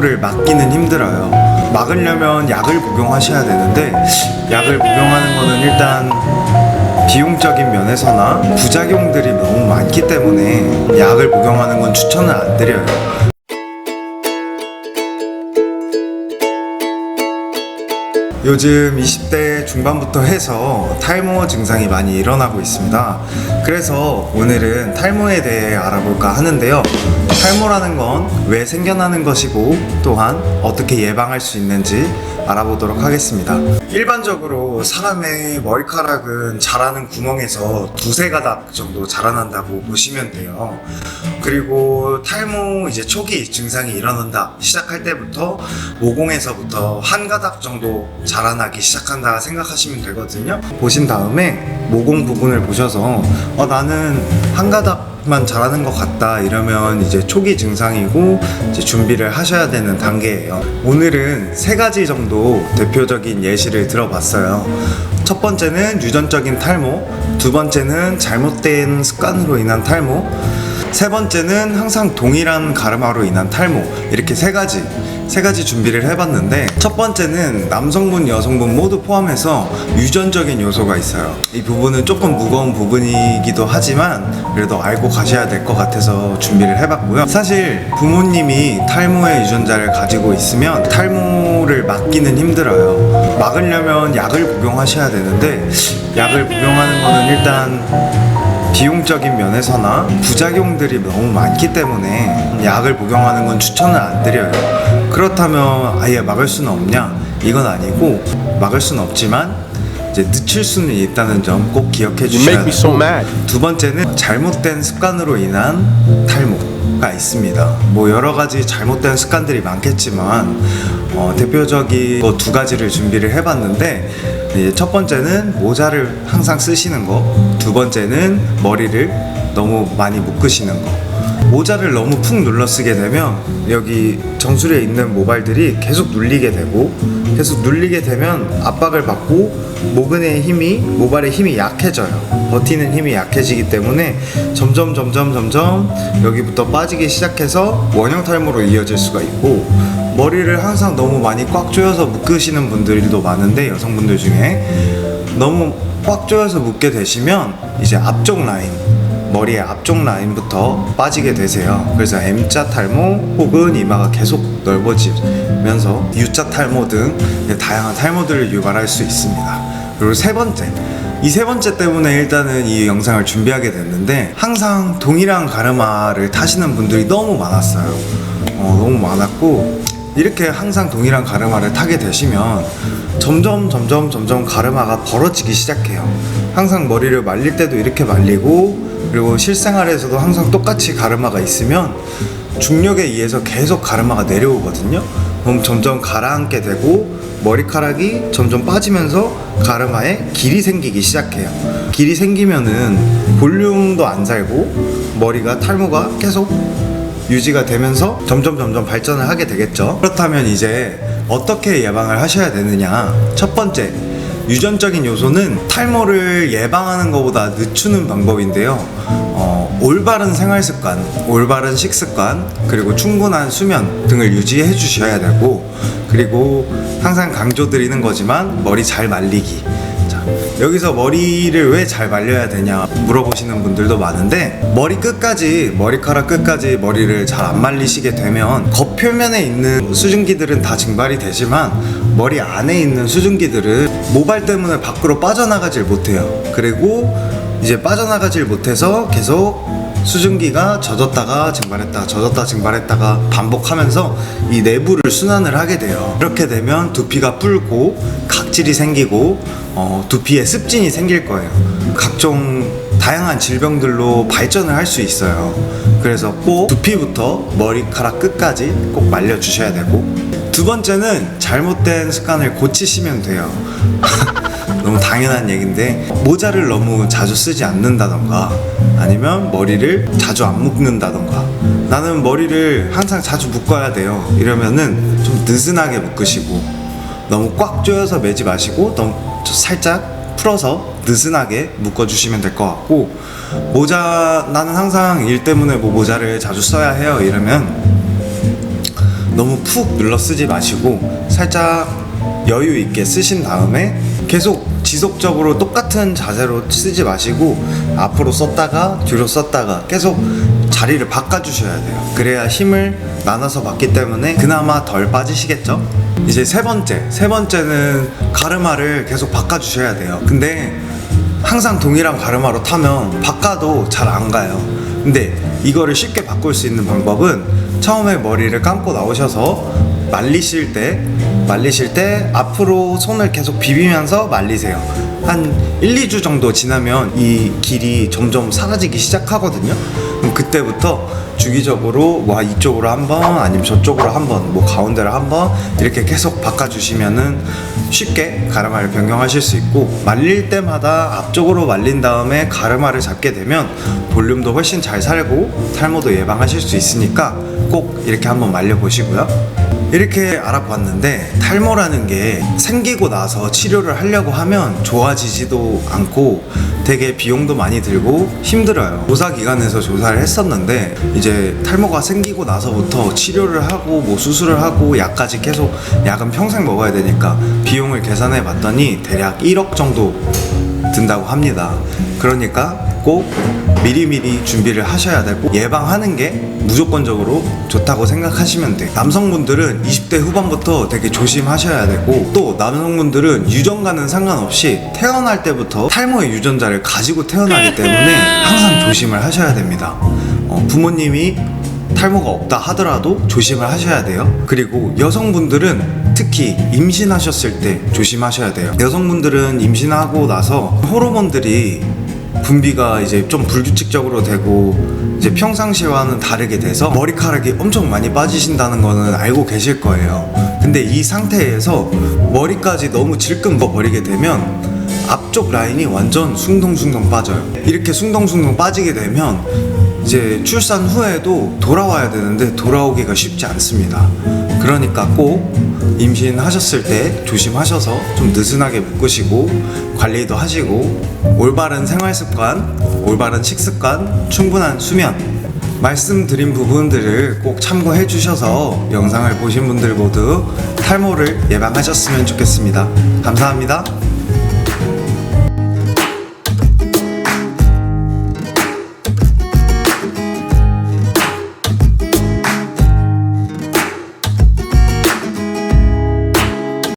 를 막기는 힘들어요. 막으려면 약을 복용하셔야 되는데 약을 복용하는 거는 일단 비용적인 면에서나 부작용들이 너무 많기 때문에 약을 복용하는 건 추천을 안 드려요. 요즘 20대 중반부터 해서 탈모 증상이 많이 일어나고 있습니다. 그래서 오늘은 탈모에 대해 알아볼까 하는데요. 탈모라는 건 왜 생겨나는 것이고 또한 어떻게 예방할 수 있는지 알아보도록 하겠습니다. 일반적으로 사람의 머리카락은 자라는 구멍에서 두세 가닥 정도 자라난다고 보시면 돼요. 그리고 탈모 이제 초기 증상이 일어난다 시작할 때부터 모공에서부터 한 가닥 정도 자라나기 시작한다 생각하시면 되거든요. 보신 다음에 모공 부분을 보셔서 나는 한 가닥만 자라는 것 같다 이러면 이제 초기 증상이고 이제 준비를 하셔야 되는 단계예요. 오늘은 세 가지 정도 대표적인 예시를 들어봤어요. 첫 번째는 유전적인 탈모, 두 번째는 잘못된 습관으로 인한 탈모, 세 번째는 항상 동일한 가르마로 인한 탈모. 이렇게 세 가지 준비를 해봤는데, 첫 번째는 남성분, 여성분 모두 포함해서 유전적인 요소가 있어요. 이 부분은 조금 무거운 부분이기도 하지만 그래도 알고 가셔야 될 것 같아서 준비를 해봤고요. 사실 부모님이 탈모의 유전자를 가지고 있으면 탈모를 막기는 힘들어요. 막으려면 약을 복용하셔야 되는데, 약을 복용하는 거는 일단 비용적인 면에서나 부작용들이 너무 많기 때문에 약을 복용하는 건 추천을 안 드려요. 그렇다면 아예 막을 수는 없냐? 이건 아니고, 막을 수는 없지만 이제 늦출 수는 있다는 점 꼭 기억해 주셔야 되고, 두 번째는 잘못된 습관으로 인한 탈모가 있습니다. 뭐 여러 가지 잘못된 습관들이 많겠지만 대표적인 거 두 가지를 준비를 해봤는데, 첫 번째는 모자를 항상 쓰시는 거, 두 번째는 머리를 너무 많이 묶으시는 거. 모자를 너무 푹 눌러 쓰게 되면 여기 정수리에 있는 모발들이 계속 눌리게 되고, 계속 눌리게 되면 압박을 받고 모발의 힘이 약해져요. 버티는 힘이 약해지기 때문에 점점 여기부터 빠지기 시작해서 원형 탈모로 이어질 수가 있고, 머리를 항상 너무 많이 꽉 조여서 묶으시는 분들도 많은데, 여성분들 중에 너무 꽉 조여서 묶게 되시면 이제 앞쪽 라인, 머리의 앞쪽 라인부터 빠지게 되세요. 그래서 M자 탈모 혹은 이마가 계속 넓어지면서 U자 탈모 등 다양한 탈모들을 유발할 수 있습니다. 그리고 이 세 번째 때문에 일단은 이 영상을 준비하게 됐는데, 항상 동일한 가르마를 타시는 분들이 너무 많았어요. 너무 많았고, 이렇게 항상 동일한 가르마를 타게 되시면 점점 가르마가 벌어지기 시작해요. 항상 머리를 말릴 때도 이렇게 말리고, 그리고 실생활에서도 항상 똑같이 가르마가 있으면 중력에 의해서 계속 가르마가 내려오거든요. 그럼 점점 가라앉게 되고 머리카락이 점점 빠지면서 가르마에 길이 생기기 시작해요. 길이 생기면은 볼륨도 안 살고 머리가, 탈모가 계속 유지가 되면서 점점 발전을 하게 되겠죠. 그렇다면 이제 어떻게 예방을 하셔야 되느냐. 첫 번째, 유전적인 요소는 탈모를 예방하는 것보다 늦추는 방법인데요. 올바른 생활습관, 올바른 식습관, 그리고 충분한 수면 등을 유지해 주셔야 되고, 그리고 항상 강조드리는 거지만 머리 잘 말리기. 자, 여기서 머리를 왜 잘 말려야 되냐 물어보시는 분들도 많은데, 머리카락 끝까지 머리를 잘 안 말리시게 되면 겉표면에 있는 수증기들은 다 증발이 되지만 머리 안에 있는 수증기들은 모발 때문에 밖으로 빠져나가질 못해요. 그리고 이제 빠져나가질 못해서 계속 수증기가 젖었다가 증발했다가 반복하면서 이 내부를 순환을 하게 돼요. 이렇게 되면 두피가 불고 각질이 생기고 두피에 습진이 생길 거예요. 각종 다양한 질병들로 발전을 할 수 있어요. 그래서 꼭 두피부터 머리카락 끝까지 꼭 말려주셔야 되고, 두 번째는 잘못된 습관을 고치시면 돼요. 너무 당연한 얘기인데, 모자를 너무 자주 쓰지 않는다던가, 아니면 머리를 자주 안 묶는다던가, 나는 머리를 항상 자주 묶어야 돼요 이러면은 좀 느슨하게 묶으시고, 너무 꽉 조여서 매지 마시고 너무 살짝 풀어서 느슨하게 묶어주시면 될 것 같고, 나는 항상 일 때문에 모자를 자주 써야 해요 이러면 너무 푹 눌러 쓰지 마시고 살짝 여유 있게 쓰신 다음에 계속 지속적으로 똑같은 자세로 쓰지 마시고 앞으로 썼다가 뒤로 썼다가 계속 자리를 바꿔주셔야 돼요. 그래야 힘을 나눠서 받기 때문에 그나마 덜 빠지시겠죠? 이제 세 번째는 가르마를 계속 바꿔주셔야 돼요. 근데 항상 동일한 가르마로 타면 바꿔도 잘 안 가요. 근데 이거를 쉽게 바꿀 수 있는 방법은 처음에 머리를 감고 나오셔서 말리실 때 앞으로 손을 계속 비비면서 말리세요. 한 1, 2주 정도 지나면 이 길이 점점 사라지기 시작하거든요. 그럼 그때부터 주기적으로 와 이쪽으로 한번 아니면 저쪽으로 한번 뭐 가운데로 한번 이렇게 계속 바꿔주시면은 쉽게 가르마를 변경하실 수 있고, 말릴 때마다 앞쪽으로 말린 다음에 가르마를 잡게 되면 볼륨도 훨씬 잘 살고 탈모도 예방하실 수 있으니까 꼭 이렇게 한번 말려 보시고요. 이렇게 알아봤는데 탈모라는 게 생기고 나서 치료를 하려고 하면 좋아지지도 않고 되게 비용도 많이 들고 힘들어요. 조사기관에서 조사를 했었는데 이제 탈모가 생기고 나서부터 치료를 하고 뭐 수술을 하고 약까지 계속 약은 평생 먹어야 되니까 비용을 계산해 봤더니 대략 1억 정도 든다고 합니다. 그러니까 꼭 미리미리 준비를 하셔야 되고 예방하는 게 무조건적으로 좋다고 생각하시면 돼요. 남성분들은 20대 후반부터 되게 조심하셔야 되고, 또 남성분들은 유전과는 상관없이 태어날 때부터 탈모의 유전자를 가지고 태어나기 때문에 항상 조심을 하셔야 됩니다. 부모님이 탈모가 없다 하더라도 조심을 하셔야 돼요. 그리고 여성분들은 특히 임신하셨을 때 조심하셔야 돼요. 여성분들은 임신하고 나서 호르몬들이 분비가 이제 좀 불규칙적으로 되고 이제 평상시와는 다르게 돼서 머리카락이 엄청 많이 빠지신다는 거는 알고 계실 거예요. 근데 이 상태에서 머리까지 너무 질끈 버리게 되면 앞쪽 라인이 완전 숭덩숭덩 빠져요. 이렇게 숭덩숭덩 빠지게 되면 이제 출산 후에도 돌아와야 되는데 돌아오기가 쉽지 않습니다. 그러니까 꼭 임신하셨을 때 조심하셔서 좀 느슨하게 묶으시고 관리도 하시고 올바른 생활습관, 올바른 식습관, 충분한 수면, 말씀드린 부분들을 꼭 참고해 주셔서 영상을 보신 분들 모두 탈모를 예방하셨으면 좋겠습니다. 감사합니다.